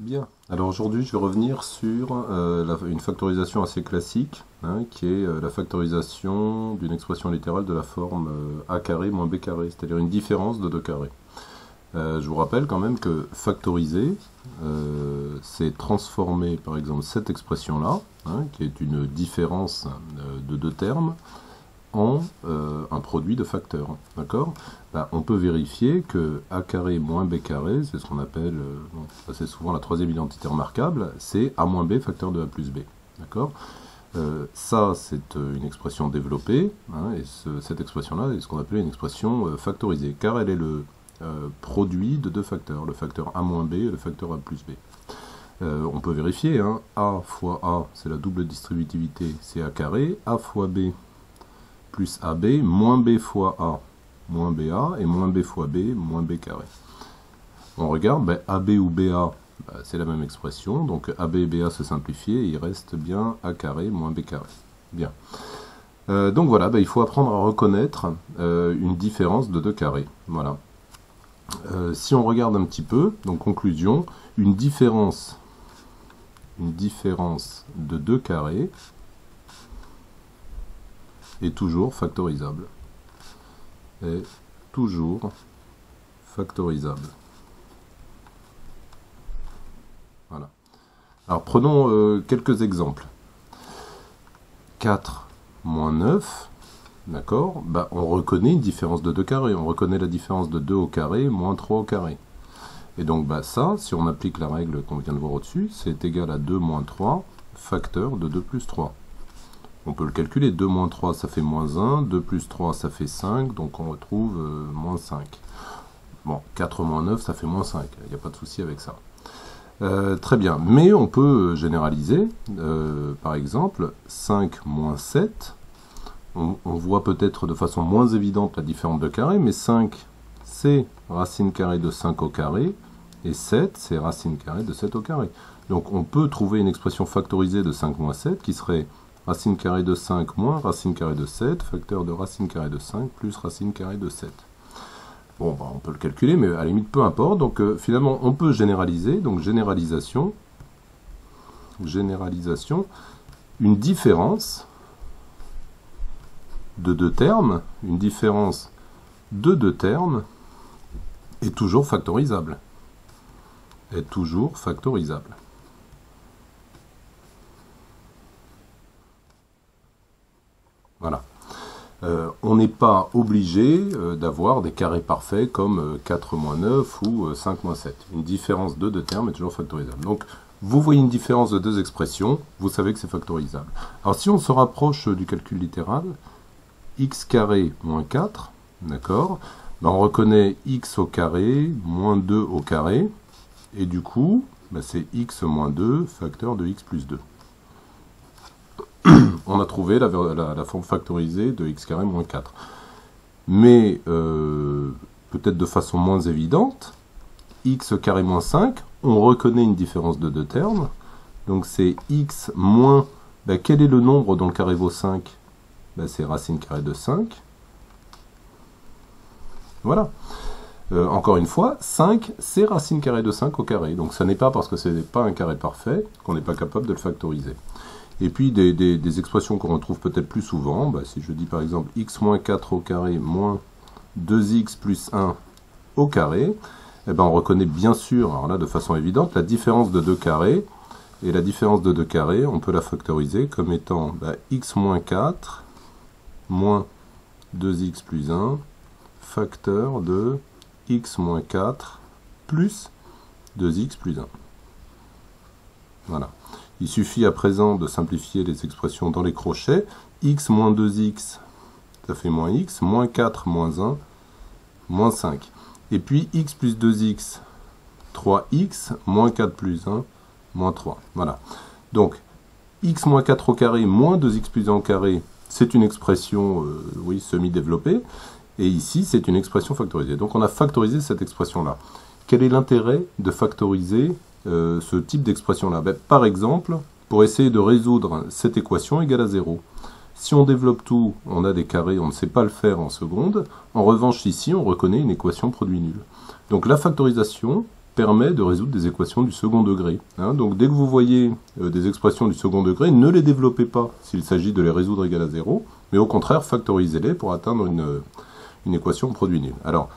Bien, alors aujourd'hui je vais revenir sur une factorisation assez classique, qui est la factorisation d'une expression littérale de la forme a carré moins b carré, c'est-à-dire une différence de 2 carrés. Je vous rappelle quand même que factoriser, c'est transformer par exemple cette expression-là, qui est une différence de 2 termes, en un produit de facteurs. D'accord? On peut vérifier que a carré moins b carré, c'est ce qu'on appelle assez souvent la troisième identité remarquable, c'est a moins b facteur de a plus b. D'accord? Ça, c'est une expression développée, et cette expression-là est ce qu'on appelle une expression factorisée, car elle est le produit de deux facteurs, le facteur a moins b et le facteur a plus b. On peut vérifier, a fois a, c'est la double distributivité, c'est a carré, a fois b plus ab, moins b fois a, moins ba, et moins b fois b, moins b carré. On regarde, ab ou ba, c'est la même expression, donc ab et ba se simplifient, et il reste bien a carré moins b carré. Bien. Donc voilà, il faut apprendre à reconnaître une différence de 2 carrés. Voilà. Si on regarde un petit peu, donc conclusion, une différence de 2 carrés est toujours factorisable. Est toujours factorisable. Voilà. Alors prenons quelques exemples. 4 moins 9, d'accord, on reconnaît une différence de 2 carrés. On reconnaît la différence de 2 au carré moins 3 au carré. Et donc ça, si on applique la règle qu'on vient de voir au-dessus, c'est égal à 2 moins 3, facteur de 2 plus 3. On peut le calculer, 2 moins 3 ça fait moins 1, 2 plus 3 ça fait 5, donc on retrouve moins 5. Bon, 4 moins 9 ça fait moins 5, il n'y a pas de souci avec ça. Très bien, mais on peut généraliser, par exemple, 5 moins 7, on voit peut-être de façon moins évidente la différence de carré, mais 5 c'est racine carrée de 5 au carré, et 7 c'est racine carrée de 7 au carré. Donc on peut trouver une expression factorisée de 5 moins 7 qui serait racine carrée de 5 moins racine carrée de 7, facteur de racine carrée de 5 plus racine carrée de 7. Bon, on peut le calculer, mais à la limite, peu importe. Donc finalement, on peut généraliser. Donc généralisation, une différence de 2 termes, est toujours factorisable. Voilà. On n'est pas obligé d'avoir des carrés parfaits comme 4 moins 9 ou 5 moins 7. Une différence de 2 termes est toujours factorisable. Donc, vous voyez une différence de 2 expressions, vous savez que c'est factorisable. Alors, si on se rapproche du calcul littéral, x carré moins 4, d'accord, on reconnaît x au carré moins 2 au carré, et du coup, c'est x moins 2 facteur de x plus 2. On a trouvé la forme factorisée de x carré moins 4. Mais, peut-être de façon moins évidente, x carré moins 5, on reconnaît une différence de 2 termes. Donc c'est x moins... quel est le nombre dont le carré vaut 5 ? C'est racine carrée de 5. Voilà. Encore une fois, 5, c'est racine carrée de 5 au carré. Donc ça n'est pas parce que ce n'est pas un carré parfait qu'on n'est pas capable de le factoriser. Et puis des expressions qu'on retrouve peut-être plus souvent, si je dis par exemple x moins 4 au carré moins 2x plus 1 au carré, on reconnaît bien sûr, alors là de façon évidente, la différence de 2 carrés, et la différence de 2 carrés, on peut la factoriser comme étant x moins 4 moins 2x plus 1 facteur de x moins 4 plus 2x plus 1. Voilà. Il suffit à présent de simplifier les expressions dans les crochets. X moins 2x, ça fait moins x, moins 4 moins 1, moins 5. Et puis x plus 2x, 3x, moins 4 plus 1, moins 3. Voilà. Donc, x moins 4 au carré, moins 2x plus 1 au carré, c'est une expression semi-développée. Et ici, c'est une expression factorisée. Donc, on a factorisé cette expression-là. Quel est l'intérêt de factoriser ce type d'expression-là? Par exemple, pour essayer de résoudre cette équation égale à 0. Si on développe tout, on a des carrés, on ne sait pas le faire en seconde. En revanche, ici, on reconnaît une équation produit nul. Donc la factorisation permet de résoudre des équations du second degré. Hein. Donc dès que vous voyez des expressions du second degré, ne les développez pas s'il s'agit de les résoudre égales à 0, mais au contraire, factorisez-les pour atteindre une équation produit nul. Alors,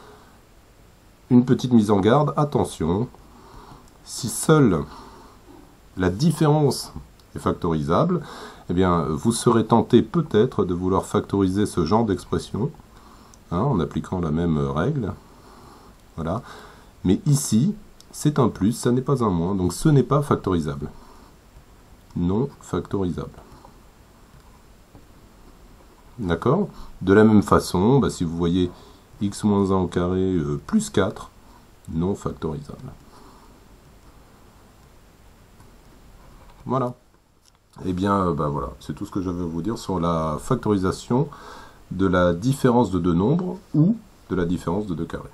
une petite mise en garde, attention, si seule la différence est factorisable, eh bien, vous serez tenté peut-être de vouloir factoriser ce genre d'expression, hein, en appliquant la même règle. Voilà. Mais ici, c'est un plus, ça n'est pas un moins, donc ce n'est pas factorisable. Non factorisable. D'accord? De la même façon, si vous voyez x moins 1 au carré plus 4, non factorisable. Voilà. Eh bien, voilà, c'est tout ce que je veux vous dire sur la factorisation de la différence de deux nombres ou de la différence de deux carrés.